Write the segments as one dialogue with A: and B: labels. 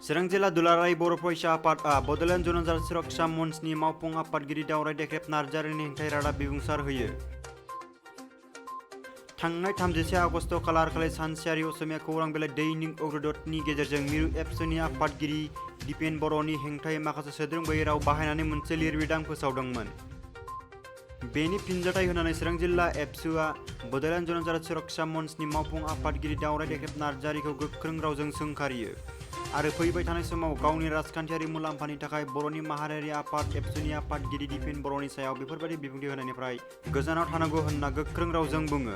A: चिरां जिल्ला दुलाराय बर' फरायसा आफादआ बड'लेण्ड जनजाल सुरक्षा मन्चनि मावफुं आफादगिरि दावराय देख्रेब नार्जारिनि हेंथायै रादाब बिबुंसार होयो। थांनाय 31 आगस्ट खालारखालि सानसेयारि असमिया खौरां बिलाइ दैनिक अग्रदूतनि गेजेरजों मिरु एबसुनि आफादगिरि दिपेन बर'नि हेंथायै माखासे सोद्रोम गैयै राव बाहायनानै मोनसे लिरबिदां फोसावदोंमोन। बेनि फिनजाथाय होनानै चिरां जिल्ला एबसुआ बड'लेण्ड जनजाल सुरक्षा मन्चनि मावफुं आफादगिरि दावराय देख्रेब नार्जारिखौ गोख्रों रावजों सोंखारियो आरो फैबाय थानाय समाव गावनि राजखान्थियारि मुलाम्फानि थाखाय बर'नि माहारियारि आफाद एबसुनि आफादगिरि दिपेन बर'नि सायाव बेफोरबायदि बिबुंथि होनायनिफ्राय गोजानाव थानांगौ होनना गोख्रों रावजों बुङो।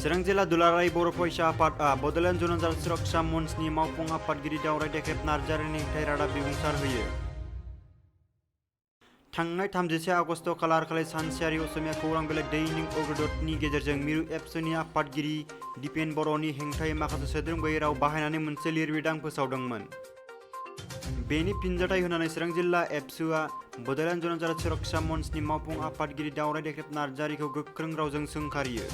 A: चिरां जिल्ला दुलाराय बर' फरायसा आफादआ बड'लेण्ड जनजाल सुरक्षा मन्चनि मावफुं आफादगिरि दावराय देख्रेब नार्जारिनि हेंथायै रादाब बिबुंसार होयो। थांनाय 31 आगस्ट खालारखालि सानसेयारि असमिया खौरां बिलाइ दैनिक अग्रदूतनि गेजेरजों मिरु एबसुनि आफादगिरि दिपेन बर'नि हेंथायै माखासे सोद्रोम गैयै राव बाहायनानै मोनसे लिरबिदां फोसावदोंमोन। बेनि फिनजाथाय होनानै चिरां जिल्ला एबसुआ बड'लेण्ड जनजाल सुरक्षा मन्चनि मावफुं आफादगिरि दावराय देख्रेब नार्जारिखौ गोख्रों रावजों सोंखारियो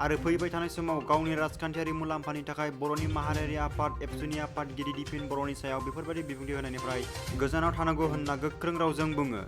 A: आरो फैबाय थानाय समाव गावनि राजखान्थियारि मुलाम्फानि थाखाय बर'नि माहारियारि आफाद एबसुनि आफादगिरि दिपेन बर'नि सायाव बेफोरबायदि बिबुंथि होनायनिफ्राय गोजानाव थानांगौ होनना गोख्रों रावजों बुङो।